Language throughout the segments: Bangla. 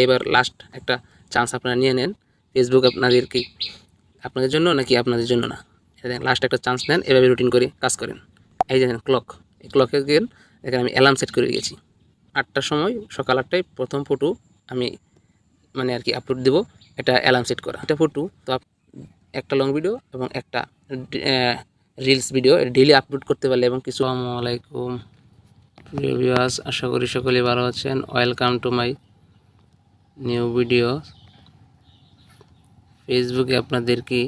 এবার লাস্ট একটা চান্স আপনারা নিয়ে নেন। ফেসবুক আপনাদের জন্য নাকি আপনাদের জন্য না, লাস্ট একটা চান্স নেন, এভাবে রুটিন করে কাজ করেন। এই যে ক্লক, এই ক্লকে গেন, দেখেন আমি অ্যালার্ম সেট করে গেছি 8টার সময়, সকাল 8টায় প্রথম ফটো আমি আপলোড দেবো। এটা অ্যালার্ম সেট করা, এটা ফটো তো একটা লং ভিডিও এবং একটা রিলস ভিডিও ডেইলি আপলোড করতে পারলে এবং কিছু। আসসালামু আলাইকুম প্রিয় ভিউয়ার্স, আশা করি সকলেই ভালো আছেন। Welcome to my new video. ফেসবুকে আপনাদেরকে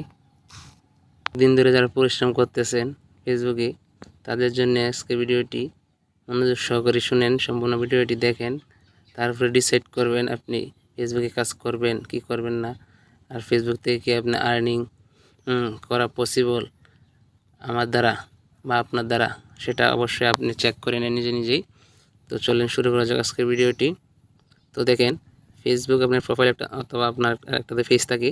দিন ধরে যারা পরিশ্রম করতেছেন ফেসবুকে, তাদের জন্য আজকে ভিডিওটি মনোযোগ সহকারে শুনেন, সম্পূর্ণ ভিডিওটি দেখেন, তারপরে ডিসাইড করবেন আপনি ফেসবুকে কাজ করবেন কি করবেন না, আর ফেসবুক থেকে কি আপনি আর্নিং করা পসিবল আমার দ্বারা বা আপনার দ্বারা, সেটা অবশ্যই আপনি চেক করে নেন নিজেই। তো চলেন শুরু করা যাক আজকের ভিডিওটি। তো দেখেন, ফেসবুক আপনার প্রোফাইল একটা অথবা আপনার একটাতে ফেস থাকে,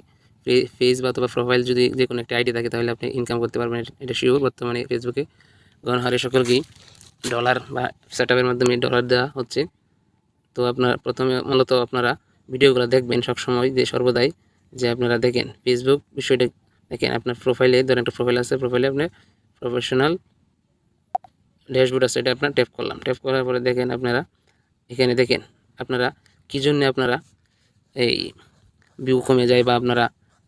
ফেস বা অথবা প্রোফাইল যদি যে কোনো একটা আইডি থাকে তাহলে আপনি ইনকাম করতে পারবেন, এটা শিওর। বর্তমানে ফেসবুকে গণহারে সকলকেই ডলার বা সেটআপের মাধ্যমে ডলার দেওয়া হচ্ছে। তো আপনার প্রথমে মূলত আপনারা ভিডিওগুলো দেখবেন সবসময়, যে সর্বদাই যে আপনারা দেখেন ফেসবুক বিষয়টা। দেখেন আপনার প্রোফাইলে, ধরেন একটা প্রোফাইল আছে, প্রোফাইলে আপনার প্রফেশনাল ড্যাশবোর্ড আছে, এটা আপনার ট্যাপ করলাম, ট্যাপ করার পরে দেখেন আপনারা এখানে দেখেন আপনারা কী জন্য আপনারা এই ভিউ কমে যায় বা আপনারা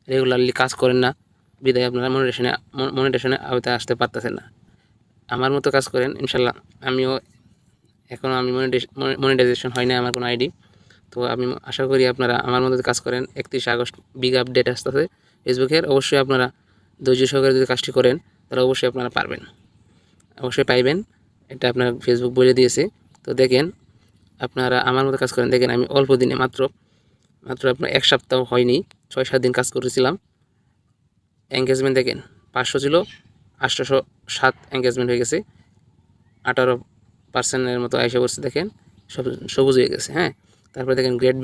রেগুলারলি কাজ করেন না, বিদায় আপনারা মনিটেশনে আওতায় আসতে পারতেছেন না। আমার মতো কাজ করেন ইনশাল্লাহ। এখনও আমি মনিটাইজেশন হয় না আমার কোনো আইডি। তো আমি আশা করি আপনারা আমার মতো কাজ করেন। 31 আগস্ট বিগ আপডেট আসতেছে ফেসবুকের, অবশ্যই আপনারা ধৈর্য সহকারে যদি কাজটি করেন তাহলে অবশ্যই আপনারা পারবেন, অবশ্যই পাইবেন, এটা আপনার ফেসবুক বলে দিয়েছে। তো দেখেন আপনারা আমার মতো কাজ করেন। দেখেন আমি অল্প দিনে মাত্র আপনার 1 সপ্তাহ হয়নি, 6-7 দিন কাজ করেছিলাম। এঙ্গেজমেন্ট দেখেন 500 ছিল, 807 এঙ্গেজমেন্ট হয়ে গেছে, 18% মতো আইসা পড়ছে। দেখেন সব সবুজ হয়ে গেছে। হ্যাঁ, তারপরে দেখেন গ্রেড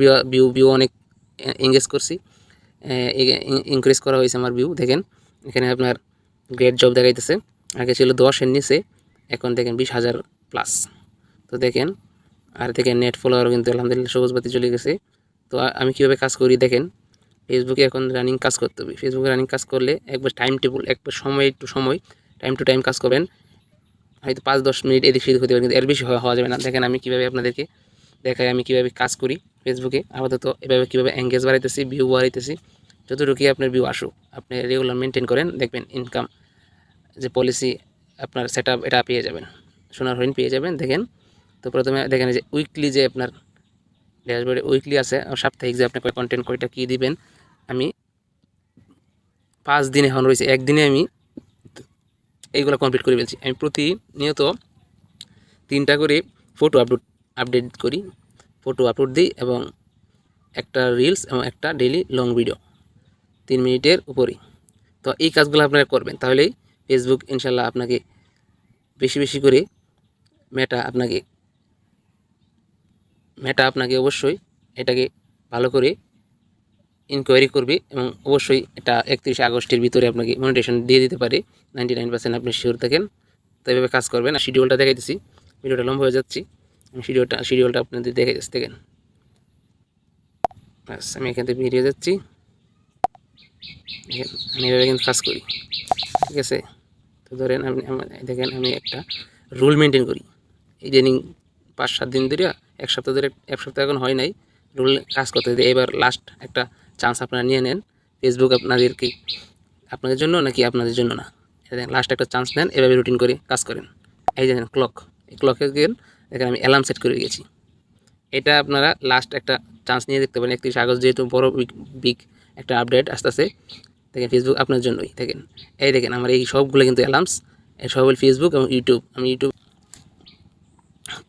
ভিউ অনেক এঙ্গেজ করছি, ইনক্রিজ করা হয়েছে আমার ভিউ। দেখেন এখানে আপনার গ্রেড জব দেখাইতেছে, আগে ছিল 10-এর নিচে, এখন দেখেন 20,000 প্লাস। তো দেখেন, আর দেখেন নেট ফলোয়ারও কিন্তু আলহামদুলিল্লাহ সবুজ বাতি চলে গেছে। তো আমি কীভাবে কাজ করি দেখেন, ফেসবুকে এখন রানিং কাজ করতে হবে। ফেসবুকে রানিং কাজ করলে একবার টাইম টেবিল, একবার সময় টু সময়, টাইম টু টাইম কাজ করবেন। হয়তো 5-10 মিনিট এদিক সেদিক হতে পারে, কিন্তু এর বেশি হওয়া যাবে না। দেখেন আমি কীভাবে আপনাদেরকে দেখাই, আমি কীভাবে কাজ করি ফেসবুকে। আপাতত এভাবে কীভাবে এঙ্গেজ বাড়াইতেছি, ভিউ বাড়াইতেছি। যতটুকুই আপনার ভিউ আসুক, আপনি রেগুলার মেনটেন করেন, দেখবেন ইনকাম যে পলিসি আপনার সেটআপ, এটা পেয়ে যাবেন, সোনার হরিণ পেয়ে যাবেন। দেখেন, তো প্রথমে দেখেন যে উইকলি যে আপনার ড্যাশবোর্ডে উইকলি আছে, সাপ্তাহিক যে আপনি কন্টেন্ট কয়টা কী দিবেন। আমি 5 দিন এখন রয়েছে, একদিনে আমি এইগুলো কমপ্লিট করে ফেলছি। আমি প্রতিনিয়ত 3টা করে ফটো আপডেট করি, ফটো আপলোড দিই, এবং একটা রিলস এবং একটা ডেইলি লং ভিডিও 3 মিনিটের উপরেই। তো এই কাজগুলো আপনারা করবেন, তাহলেই ফেসবুক ইনশাল্লাহ আপনাকে বেশি বেশি করে মেটা আপনাকে অবশ্যই এটাকে ভালো করে ইনকোয়ারি করবে, এবং অবশ্যই এটা 31 আগস্টের ভিতরে আপনাকে মনিটেশন দিয়ে দিতে পারে। 99% আপনি শিওর থাকেন। তো এইভাবে কাজ করবেন। আর শিডিউলটা দেখাইতেছি, ভিডিওটা লম্বা হয়ে যাচ্ছি, আমি শিডিউলটা আপনাদের দেখাইতেছি। দেখেন ব্যাস, আমি এখান থেকে বেরিয়ে যাচ্ছি। আমি এভাবে কিন্তু কাজ করি, ঠিক আছে। তো ধরেন আপনি দেখেন আমি একটা রুল মেনটেন করি ইদানিং 5-7 দিন ধরে, 1 সপ্তাহ ধরে, 1 সপ্তাহ এখন হয় নাই, রুল কাজ করতে। এবার লাস্ট একটা চান্স আপনারা নিয়ে নেন। ফেসবুক আপনাদের জন্য নাকি আপনাদের জন্য না, লাস্ট একটা চান্স নেন, এভাবে রুটিন করে কাজ করেন। এই যে ক্লক, এই ক্লকে গেন, দেখেন আমি অ্যালার্ম সেট করে গেছি। এটা আপনারা লাস্ট একটা চান্স নিয়ে দেখতে পারেন। 31 আগস্ট যেহেতু বড় বিগ একটা আপডেট আসতেছে, দেখেন ফেসবুক আপনার জন্যই। দেখেন এই দেখেন আমার এই সবগুলো কিন্তু অ্যালার্মস, এই সব ফেসবুক এবং ইউটিউব। আমি ইউটিউব,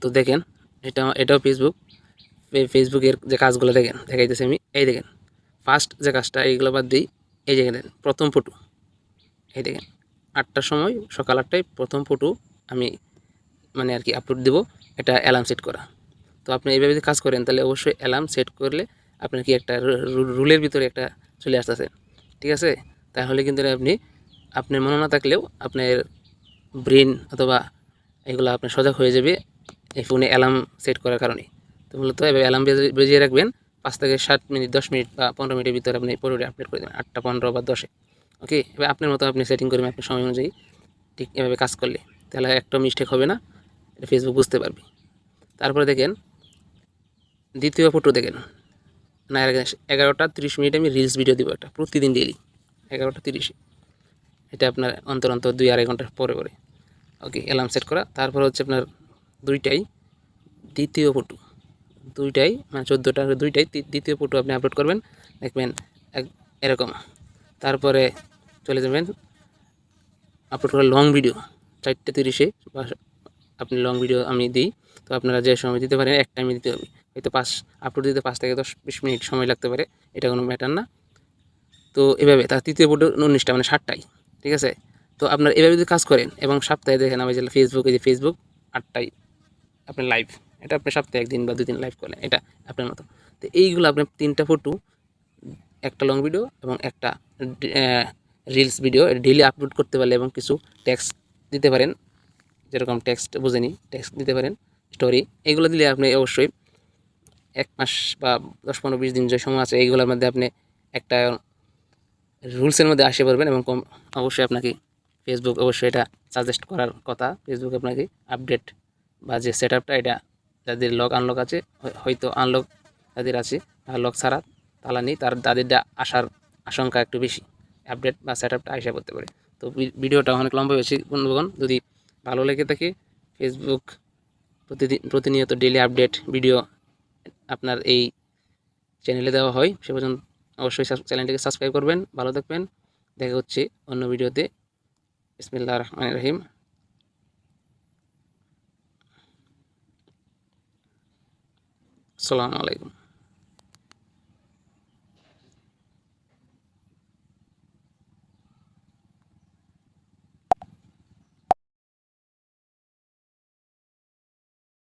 তো দেখেন এটাও ফেসবুকের যে কাজগুলো দেখেন দেখাইতেছি আমি। এই দেখেন ফার্স্ট যে কাজটা, এইগুলো বাদ দিই। এই যে দেখেন প্রথম ফটো, এই দেখেন 8টার সময়, সকাল 8টায় প্রথম ফটো আমি আপলোড দেবো, এটা অ্যালার্ম সেট করা। তো আপনি এইভাবে যদি কাজ করেন তাহলে অবশ্যই অ্যালার্ম সেট করলে আপনার কি একটা রুলের ভিতরে একটা চলে আসতেছে, ঠিক আছে। তাহলে কিন্তু আপনার মনে না থাকলেও আপনার ব্রেন অথবা এগুলো আপনার সজাগ হয়ে যাবে এই ফোনে অ্যালার্ম সেট করার কারণে। তো মূলত এভাবে অ্যালার্ম বেজিয়ে রাখবেন, থেকে 7 মিনিট 10 মিনিট বা 15 মিনিটের ভিতরে আপনি ফটোটি আপলোড করে দেবেন 8টা 15 বা 10-এ। ওকে, এবার আপনার মতো আপনি সেটিং করবেন আপনার সময় অনুযায়ী। ঠিক এভাবে কাজ করলে তাহলে একটা মিস্টেক হবে না, এটা ফেসবুক বুঝতে পারবে। তারপরে দেখেন দ্বিতীয় ফটো দেখেন না, 11টা 30 মিনিট আমি রিলস ভিডিও দিব একটা প্রতিদিন ডেইলি 11টা 30-এ। এটা আপনার অন্তর 2-2.5 ঘন্টা পরে পরে। ওকে, অ্যালার্ম সেট করা। তারপর হচ্ছে আপনার 2টাই দ্বিতীয় ফটো, 2টাই মানে 14টার 2টাই দ্বিতীয় ফটো আপনি আপলোড করবেন, দেখবেন এরকম। তারপরে চলে যাবেন আপলোড করা লং ভিডিও 4টে 30-এ, বা আপনি লং ভিডিও আমি দিই, তো আপনারা যে সময় দিতে পারেন এক টাইমে দিতে হবে। হয়তো আপলোড দিতে 5 থেকে 10-20 মিনিট সময় লাগতে পারে, এটা কোনো ম্যাটার না। তো এভাবে তার তৃতীয় ফটো 19টা মানে 7টাই, ঠিক আছে। তো আপনার এভাবে যদি কাজ করেন এবং সপ্তাহে দেখেন আমি যে ফেসবুকে যে ফেসবুক 8টায় আপনার লাইভ, এটা আপনি সপ্তাহে 1 দিন বা 2 দিন লাইভ করলেন, এটা আপনার মতো। তো এইগুলো আপনার 3টা ফটো, একটা লং ভিডিও এবং একটা রিলস ভিডিও ডেইলি আপলোড করতে পারলে এবং কিছু টেক্সট দিতে পারেন, যেরকম টেক্সট বুঝেনি টেক্সট দিতে পারেন, স্টোরি, এগুলো দিলে আপনি অবশ্যই 1 মাস বা 10-15-20 দিন যে সময় আছে এইগুলোর মধ্যে আপনি একটা রুলসের মধ্যে আসে পড়বেন। এবং অবশ্যই আপনাকে ফেসবুক অবশ্যই এটা সাজেস্ট করার কথা, ফেসবুক আপনাকে আপডেট বা যে সেট আপটা, এটা যাদের লক আনলক আছে, হয়তো আনলক যাদের আছে লক ছাড়া তালা নেই, তাদেরটা আসার আশঙ্কা একটু বেশি, আপডেট বা সেট আপটা আসা করতে পারে। তো ভিডিওটা অনেক লম্বা হয়েছে বন্ধুগণ, যদি ভালো লেগে থাকে ফেসবুক প্রতিনিয়ত ডেইলি আপডেট ভিডিও আপনার এই চ্যানেলে দেওয়া হয়, সে পর্যন্ত অবশ্যই চ্যানেলটিকে সাবস্ক্রাইব করবেন। ভালো থাকবেন, দেখা হচ্ছে অন্য ভিডিওতে। বিসমিল্লাহির রহমানির রহিম। আসসালামু আলাইকুম।